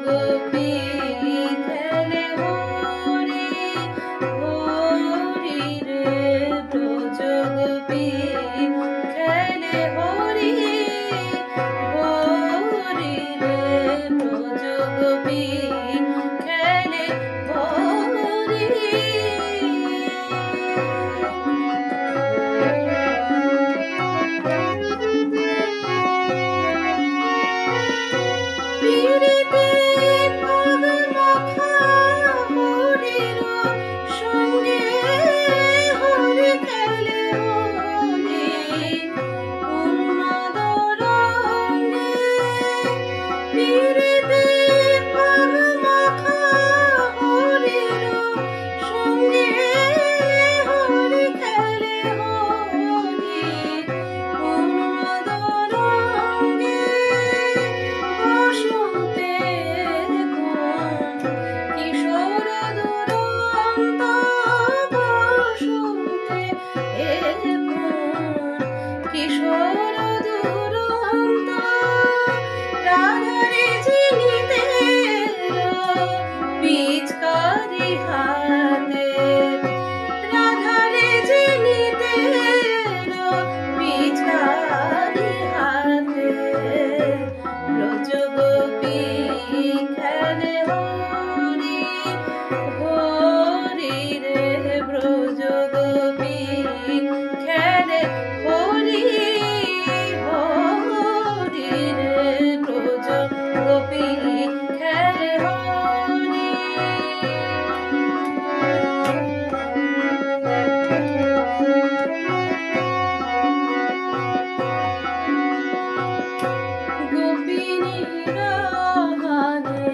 গোপী খেলে হরি হরি রে ব্রজ গোপী খেলে হরি হরি রে ব্রজ গোপী খেলে হরি পিরিতি পদ মাখা হরির সঙ্গে হরি খেলে হরি উন্মাদ রঙ্গে পিরিতি পদ মাখা হরির সঙ্গে হরি খেলে হরি উন্মাদ রঙ্গে বসন্তে কিশোর দুরন্ত বসন্তে কিশোর দুরন্ত রাধারে চিনিতে পিচকারি হাতে রাধারে চিনিতে পিচকারি হাতে ব্রজ গোপী খেলে হরি হরি রে ব্রজ গোপী খেলে হরি হরি রে ব্রজ গোপী খেলে হরি গোপিনীরা গানে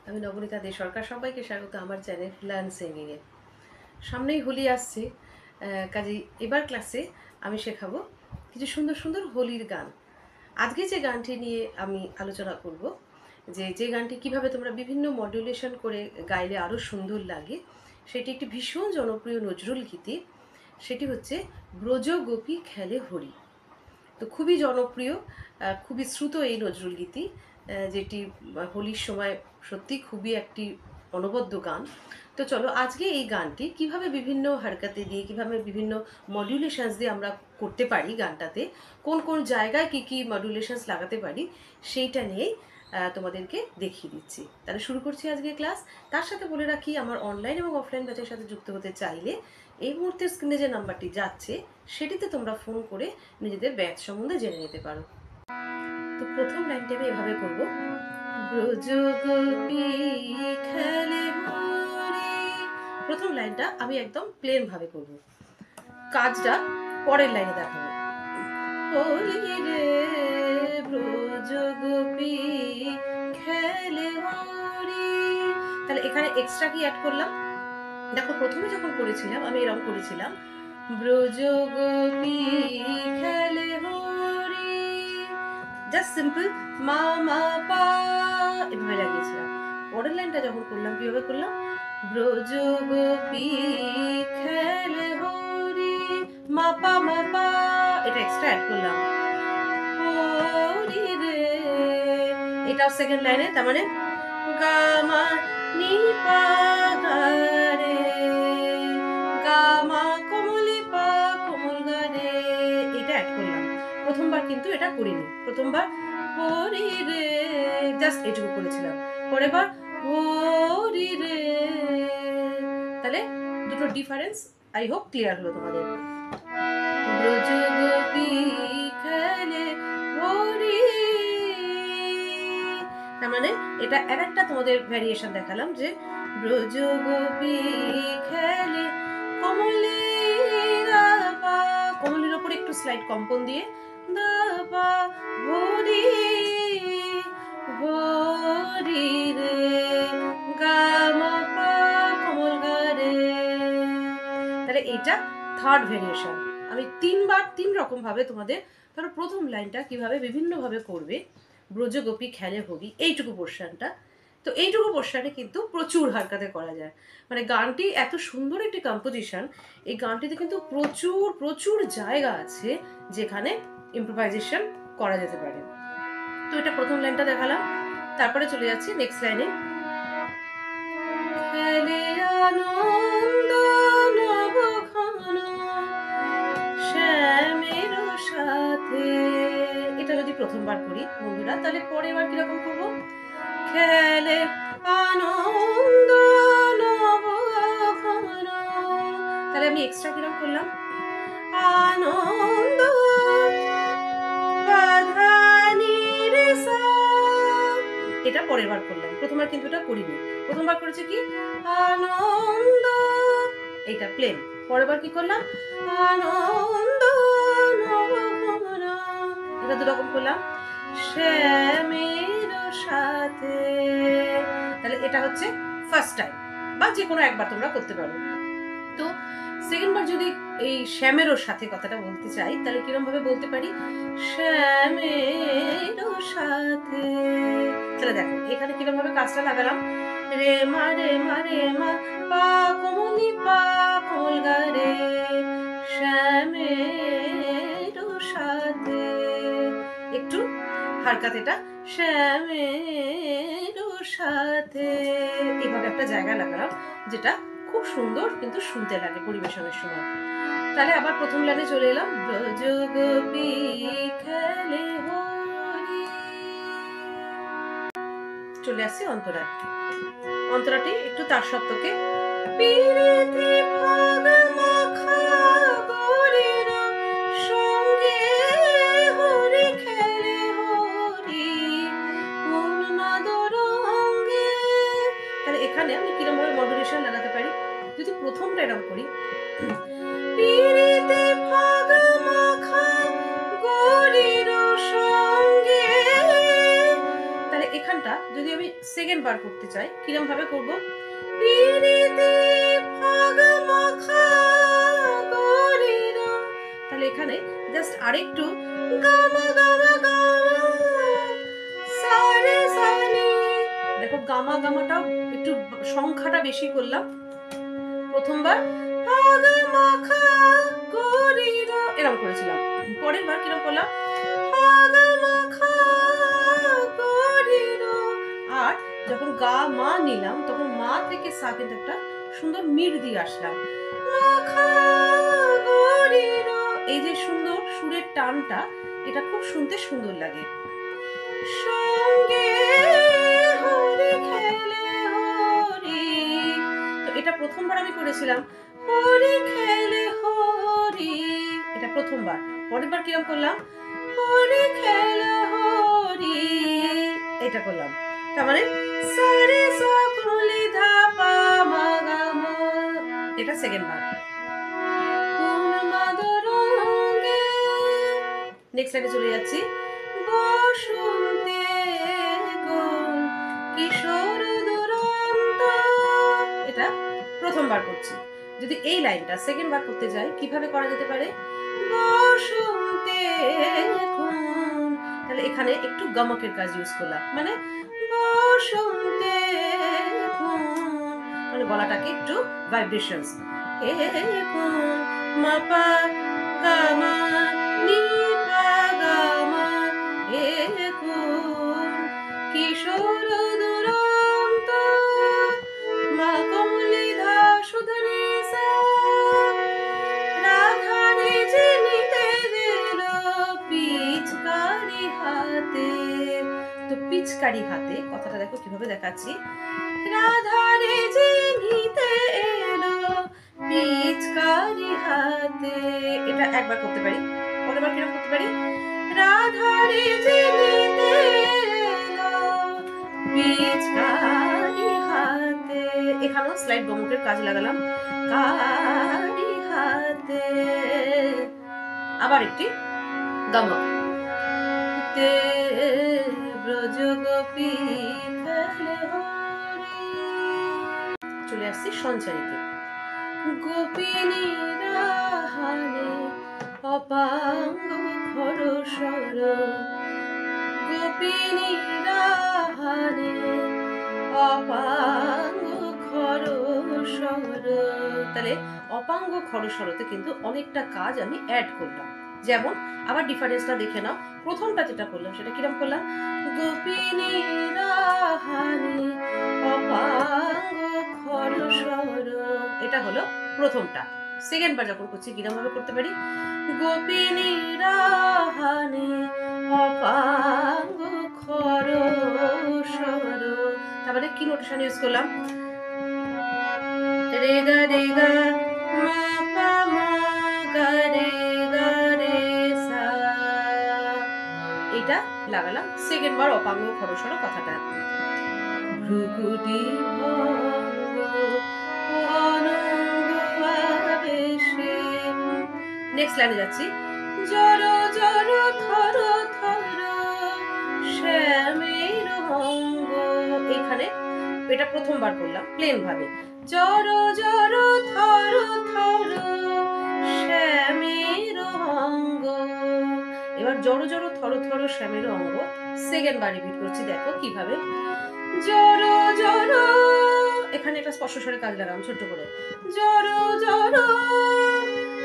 আমি নবনীতা দে সরকার, সবাইকে স্বাগত আমার চ্যানেল লার্ন সিঙ্গিংয়ে। সামনেই হোলি আসছে, কাজেই এবার ক্লাসে আমি শেখাবো কিছু সুন্দর সুন্দর হোলির গান। আজকে যে গানটি নিয়ে আমি আলোচনা করব, যে গানটি কিভাবে তোমরা বিভিন্ন মডুলেশন করে গাইলে আরও সুন্দর লাগে, সেটি একটি ভীষণ জনপ্রিয় নজরুল গীতি। সেটি হচ্ছে ব্রজ গোপী খেলে হরি। তো খুবই জনপ্রিয়, খুবই শ্রুত এই নজরুল গীতি, যেটি হোলির সময় সত্যি খুবই একটি অনবদ্য গান। তো চলো আজকে এই গানটি কিভাবে বিভিন্ন হারকাতে দিয়ে, কিভাবে বিভিন্ন মডুলেশনস দিয়ে আমরা করতে পারি, গানটাতে কোন কোন জায়গায় কি কি মডুলেশনস লাগাতে পারি, সেইটা নিয়েই তোমাদেরকে দেখিয়ে দিচ্ছি। তাহলে শুরু করছি আজকে ক্লাস। তার সাথে বলে রাখি, আমার অনলাইন এবং অফলাইন ব্যাচের সাথে যুক্ত হতে চাইলে এই মুহূর্তে স্ক্রিনে যে নাম্বারটি যাচ্ছে সেটিতে তোমরা ফোন করে নিজেদের ব্যাচ সম্বন্ধে জেনে নিতে পারো। তো প্রথম লাইনটি আমি এভাবে করবো, ব্রজ গোপী খেলে হরি। প্রথম লাইনটা আমি একদম প্লেন ভাবে করব, কাজটা পরের লাইনে দেখাবো। হরি রে ব্রজ গোপী খেলে হরি। তাহলে এখানে এক্সট্রা কি অ্যাড করলাম? দেখো প্রথমে যখন করেছিলাম আমি এরকম করেছিলাম, ব্রজ গোপী খেলে হরি, জাস্ট সিম্পল মা মা পা এভাবে লাগিয়েছিলাম। পরের লাইনটা যখন করলাম কিভাবে করলাম, ব্রজ গোপী খেলে হরি মা পা, এটা এক্সট্রা অ্যাড করলাম, হরি রে। এটাও সেকেন্ড লাইনে, তার মানে গা মা নি পা গা রে, গা মা কোমলি পা কোমল গা রে, এটা অ্যাড করলাম। প্রথমবার কিন্তু এটা করিনি, প্রথমবার হরি রে জাস্ট এটুকু করেছিলাম, পরের বার হরি রে। তাহলে দুটো ডিফারেন্স আই হোপ ক্লিয়ার হলো তোমাদের। ব্রজ গোপী খেলে হরি, তার মানে এটা আর একটা তোমাদের ভ্যারিয়েশন দেখালাম, যে ব্রজ গোপী খেলে কমলি দা পা, কমলির উপর একটু স্লাইড কম্পন দিয়ে দা পা হরি হরি রে গা মা পা কোমল গা রে। তাহলে এটা থার্ড ভেরিয়েশন। আমি তিনবার তিন রকম ভাবে তোমাদের, ধরো প্রথম লাইনটা কিভাবে বিভিন্ন ভাবে করবে, ব্রজ গোপী খেলে হরি এইটুকু পোর্শনটা। তো এইটুকু পোর্শনে কিন্তু প্রচুর হারকাতে করা যায়, মানে গানটি এত সুন্দর একটি কম্পোজিশন, এই গানটিতে কিন্তু প্রচুর প্রচুর জায়গা আছে যেখানে ইম্প্রোভাইজেশন করা যেতে পারে। তো এটা প্রথম লাইনটা দেখালাম, তারপরে চলে যাচ্ছি নেক্সট লাইনে। খেলে আনন্দ নবঘন শ্যামের সাথে, এটা যদি প্রথমবার করি বন্ধুরা, তাহলে পরের বার কিরকম করবো, খেলে আনন্দ নবঘন, তাহলে আমি এক্সট্রা কিরকম করলাম, আনন্দ এটা পরের বার করলাম, প্রথমবার কিন্তু এটা করিনি। প্রথমবার করেছে কি আনন্দ, এটা প্লেন, পরের বার কি করলাম আনন্দ নবঘন, এটা দুরকম করলাম শ্যামের সাথে। তাহলে এটা হচ্ছে ফার্স্ট টাইম, বা যে কোনো একবার তোমরা করতে পারো। তো সেকেন্ড বার যদি এই শ্যামেরও সাথে কথাটা বলতে চাই, তাহলে কিরকম ভাবে বলতে পারি, শ্যামেরও সাথে। তাহলে দেখো এখানে কিরকম ভাবে কাজটা লাগালাম, রে মা রে মা রে মা পা কোমলি পা কোমল গা রে শ্যামেরও সাথে, একটু হারকাতেটা শ্যামেরও সাথে, এভাবে একটা জায়গা লাগালাম, যেটা খুব সুন্দর কিন্তু শুনতে লাগে পরিবেশনের সময়। তাহলে আবার প্রথম লাইনে চলে এলাম, ব্রজ গোপী খেলে হরি, চলে আসছি অন্তরাটি। অন্তরাটি একটু তার সপ্তকে, পিরিতি ভাগ মাখা গরির সঙ্গে হরি খেলে হরি উন্মাদর অঙ্গে। তাহলে এখানে আমি কিরকম ভাবে মডুলেশন লাগাতে পারি, যদি প্রথমটা এরকম করি, পিরিতি ভাগ মাখা গরির সঙ্গে, তাহলে এখানটা যদি আমি সেকেন্ড বার করতে চাই কিরম ভাবে করব, পিরিতি ফাগা মাখা গরিরা, তাহলে এখানে জাস্ট আরেকটু গামা গামা গামা সারে সানি, দেখো গামা গামাটাও একটু সংখ্যাটা বেশি করলাম। প্রথমবার ফাগা মাখা গরিরা এরকম করেছিলাম, পরের বার কিরম করলাম ফাগা মাখা গরিরা, আর যখন গা মা নিলাম তখন মা থেকে সা কিন্তু একটা সুন্দর মির দিয়ে আসলাম, মাখা গরিরা। এই যে সুন্দর সুরের টানটা, এটা খুব শুনতে সুন্দর লাগে। সঙ্গে হরি খেলে হরি, তো এটা প্রথমবার আমি করেছিলাম হরি খেলে হরি, এটা প্রথমবার। পরের বার কিরকম করলাম হরি খেলে হরি, এটা করলাম। তার মানে সারে সা কুলি ধা পা মা গা মা, এটা সেকেন্ড বার। নেক্সট লাইনে চলে যাচ্ছি, বসন্তে কোন কিশোর দুরন্ত, এটা প্রথমবার করছি। যদি এই লাইনটা সেকেন্ড বার করতে যাই কিভাবে করা যেতে পারে, বসন্তে কোন, তাহলে এখানে একটু গমকের কাজ ইউজ করলাম, মানে বসন্তে কোন, মানে গলাটাকে একটু ভাইব্রেশনস, এ কোন মা পা গা মা নি পা গা মা, এ কোন কিশোর দুরন্ত মা কমলি ধা সুধনি সা, রাধা নিজে নিতে দিল পিচকারি হাতে, তো পিচকারি হাতে কথাটা দেখো কিভাবে দেখাচ্ছি, রাধা নিজে নিতে এলো পিচকারি হাতে, এটা একবার করতে পারি। পরের বার কিরকম করতে পারি, রাধা নিজে নিতে এলো পিচকারি হাতে, এখানেও স্লাইড গমকের কাজ লাগালাম, কারি হাতে। আবার একটি গমক, তে ব্রজ গোপী খেলে হরি, চলে আসছি সঞ্চারীতে, গোপিনী রাহানে অপাঙ্গ খরসর, গোপিনী রাহানে অপাঙ্গ খরসর, তাহলে অপাঙ্গ খরসরতে কিন্তু অনেকটা কাজ আমি অ্যাড করলাম। যেমন আবার ডিফারেন্সটা দেখে নাও, প্রথমটা যেটা করলাম সেটা কিরকম করলাম, গোপিনী রাহানে অপাঙ্গ খরসর, এটা হলো প্রথমটা। সেকেন্ড বার যখন করছি কিরকম ভাবে করতে পারি, গোপিনী রাহানে অপাঙ্গ খরসর, তারপরে কি নোটেশন ইউজ করলাম, রে গা মা পা মা গা রে সা, এটা লাগালাম সেকেন্ড বার অপাঙ্গ খরসর কথাটা। ভ্রুকুটি ভঙ্গ অনঙ্গ আবেশে, নেক্সট লাইনে যাচ্ছি, জর জর থর থর শ্যামের অঙ্গ, এখানে এটা প্রথমবার করলাম প্লেন ভাবে, জর জর থর থর শ্যামের অঙ্গ, এবার জর জর থর থর শ্যামের অঙ্গ সেকেন্ড বার রিপিট করছি, দেখো কিভাবে, জর জর, এখানে একটা স্পর্শ স্বরে কাজ লাগাম ছোট্ট করে, জর জর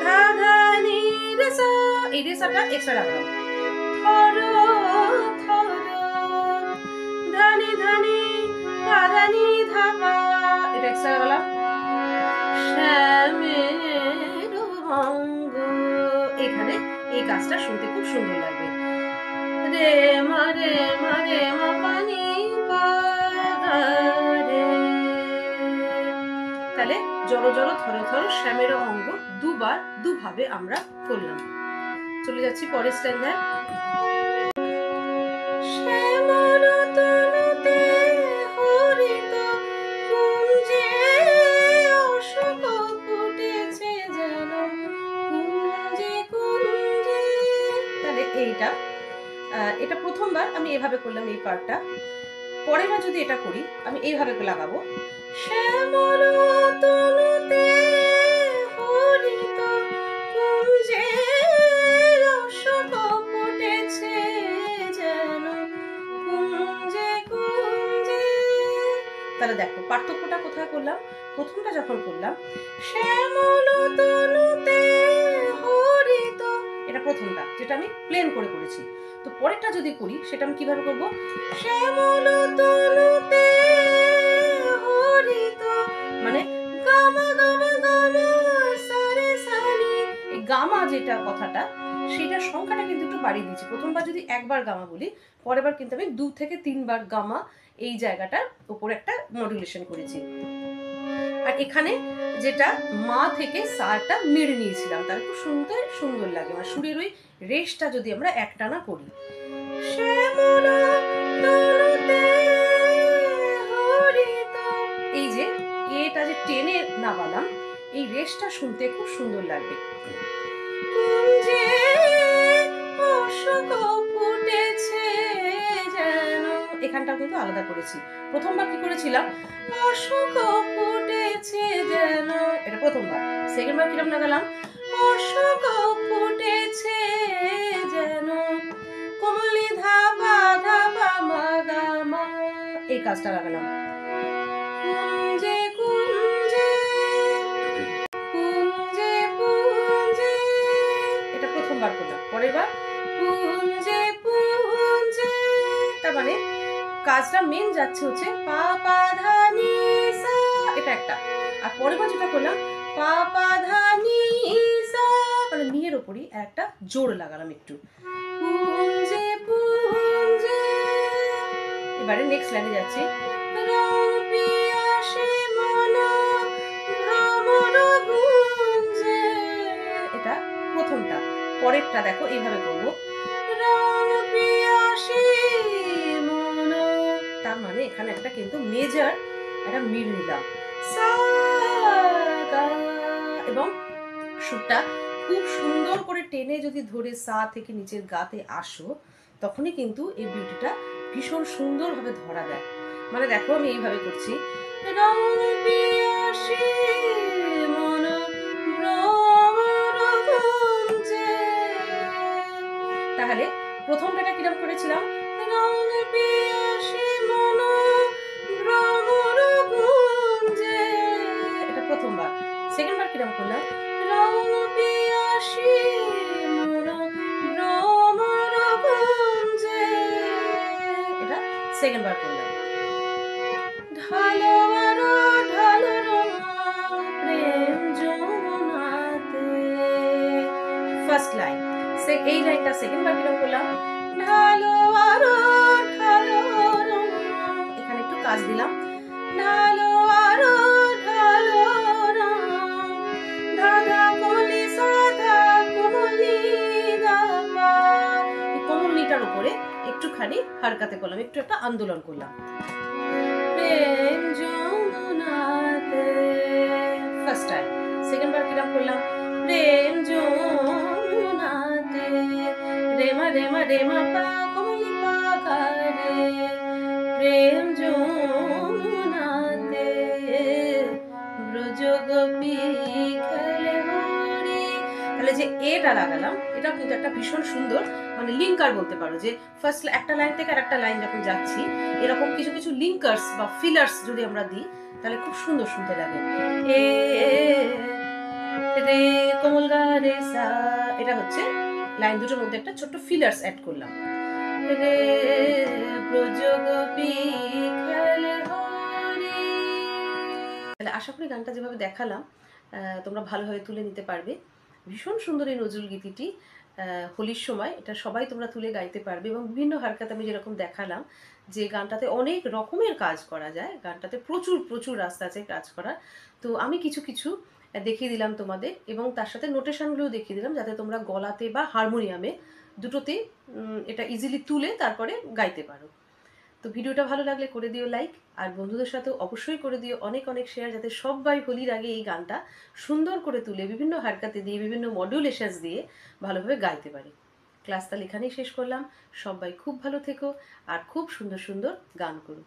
ধা ধা নি রে সা, এই রে সাটা এক্সট্রা রাখলাম, থর থর ধানি ধানি পা ধানি ধা পা, এটা এক্সট্রা লাগালাম, শ্যামের অঙ্গ, এখানে এই কাজটা শুনতে খুব সুন্দর লাগবে, রে মারে মারে মা পানি পা গা রে, তাহলে জড় জড় থর থর শ্যামের অঙ্গ দুবার দুভাবে আমরা করলাম। চলে যাচ্ছি পরের স্ট্যান্ডায়, শ্যামল তনুতে হরিত কুঞ্জে অশোক ফুটেছে যেন কুঞ্জে কুঞ্জে, তাহলে এইটা এটা প্রথমবার আমি এভাবে করলাম এই পার্টটা, পরের বার যদি এটা করি আমি এইভাবে লাগাবো, শ্যামল তনুতে হরিত কুঞ্জে অশোক ফুটেছে যেন কুঞ্জে কুঞ্জে। তাহলে দেখো পার্থক্যটা কোথায় করলাম। প্রথমটা যখন করলাম শ্যামল তনুতে হরিত, এটা প্রথমটা যেটা আমি প্লেন করে করেছি। তো পরেরটা যদি করি সেটা আমি কিভাবে করব, শ্যামল তনুতে হরিত, মানে গামা গামা গামা সারে সানি, এই গামা যেটা কথাটা সেটার সংখ্যাটা কিন্তু একটু বাড়িয়ে দিয়েছি। প্রথমবার যদি একবার গামা বলি, পরের বার কিন্তু আমি 2 থেকে 3 বার গামা এই জায়গাটার উপরে একটা মডুলেশন করেছি। আর এখানে যেটা মা থেকে সাটা মেরে নিয়েছিলাম, তাহলে খুব শুনতে সুন্দর লাগে। মানে সুরের ওই রেশটা যদি আমরা একটানা করি, এই যে এটা যে টেনে নামালাম, এই রেশটা শুনতে খুব সুন্দর লাগবে। কুঞ্জে অশোক ফুটেছে যেন, এখানটাও কিন্তু আলাদা করেছি। প্রথমবার কি করেছিলাম, অশোক ফুটেছে যেন, এটা প্রথমবার। সেকেন্ড বার কিরকম লাগালাম, অশোক ফুটেছে যেন কমলি ধাবা ধাবা মাগামা, এই কাজটা লাগালাম। কুঞ্জে কুঞ্জে কুঞ্জে কুঞ্জে, এটা প্রথমবার করলাম। পরের বার কুঞ্জে কুঞ্জে, তার মানে কাজটা মেন যাচ্ছে হচ্ছে পা পা ধা নি সা, এটা একটা। আর পরের বার যেটা করলাম পা পা ধা নি সা, মানে নিয়ের উপরই একটা জোর লাগালাম একটু, কুঞ্জে কুঞ্জে। এবারে নেক্সট লাইনে যাচ্ছি, রং পিয়াসে মন ভ্রমর গুঞ্জে, এটা প্রথমটা। পরেরটা দেখো এইভাবে করবো, রং পিয়াসে মন, তার মানে এখানে একটা কিন্তু মেজর একটা মিল নিলাম, সা গা, এবং সুরটা খুব সুন্দর করে টেনে যদি ধরে সা থেকে নিচের গাতে আসো, তখনই কিন্তু এই বিউটিটা ভীষণ সুন্দরভাবে ধরা দেয়। মানে দেখো আমি এইভাবে করছি, রং পিয়াসে মন ভ্রমর গুঞ্জে, তাহলে প্রথমটা কিরকম করেছিলাম, রং পিয়াসে মন ভ্রমর গুঞ্জে, এটা প্রথমবার। সেকেন্ড বার কিরকম করলাম, রং পিয়াসে মন ভ্রমর গুঞ্জে, এটা সেকেন্ড বার করলাম। ঢালো আরো ঢালো প্রেম যমুনাতে, ফার্স্ট লাইন। এই লাইনটা সেকেন্ড বার কিরকম করলাম, ঢালো আরো ঢালো, এখানে একটু কাজ দিলাম, ঢালো আরো ঢালো দাদা কমলি সাধা কমলি গামা, এই কমলিটার উপরে একটুখানি হারকাতে করলাম, একটু একটা আন্দোলন করলাম, প্রেম যমুনাতে, ফার্স্ট টাইম। সেকেন্ড বার কিরকম করলাম, প্রেম যমুনাতে, রেমা রেমা রেমা পা কমলি পা গা রে, প্রেম যমুনাতে ব্রজ গোপী খেলে হরি। তাহলে যে এটা লাগালাম, এটাও কিন্তু একটা ভীষণ সুন্দর মানে লিঙ্কার বলতে পারো, যে ফার্স্ট একটা লাইন থেকে আর একটা লাইন যখন যাচ্ছি, এরকম কিছু কিছু লিঙ্কার্স বা ফিলার্স যদি আমরা দিই তাহলে খুব সুন্দর শুনতে লাগে। এ রে কোমল গা রে সা, এটা হচ্ছে লাইন দুটোর মধ্যে একটা ছোট্ট ফিলার্স অ্যাড করলাম, রে ব্রজ গোপী খেলে হরি। তাহলে আশা করি গানটা যেভাবে দেখালাম তোমরা ভালোভাবে তুলে নিতে পারবে। ভীষণ সুন্দর এই নজরুল গীতিটি, হোলির সময় এটা সবাই তোমরা তুলে গাইতে পারবে। এবং বিভিন্ন হারকাতে আমি যেরকম দেখালাম যে গানটাতে অনেক রকমের কাজ করা যায়, গানটাতে প্রচুর প্রচুর রাস্তা আছে কাজ করার। তো আমি কিছু কিছু দেখিয়ে দিলাম তোমাদের, এবং তার সাথে নোটেশনগুলোও দেখিয়ে দিলাম, যাতে তোমরা গলাতে বা হারমোনিয়ামে দুটোতে এটা ইজিলি তুলে তারপরে গাইতে পারো। তো ভিডিওটা ভালো লাগলে করে দিও লাইক, আর বন্ধুদের সাথেও অবশ্যই করে দিও অনেক অনেক শেয়ার, যাতে সবাই হোলির আগে এই গানটা সুন্দর করে তুলে বিভিন্ন হারকাতে দিয়ে বিভিন্ন মডুলেশনস দিয়ে ভালোভাবে গাইতে পারে। ক্লাসটা এখানেই শেষ করলাম। সবাই খুব ভালো থেকো আর খুব সুন্দর সুন্দর গান করো।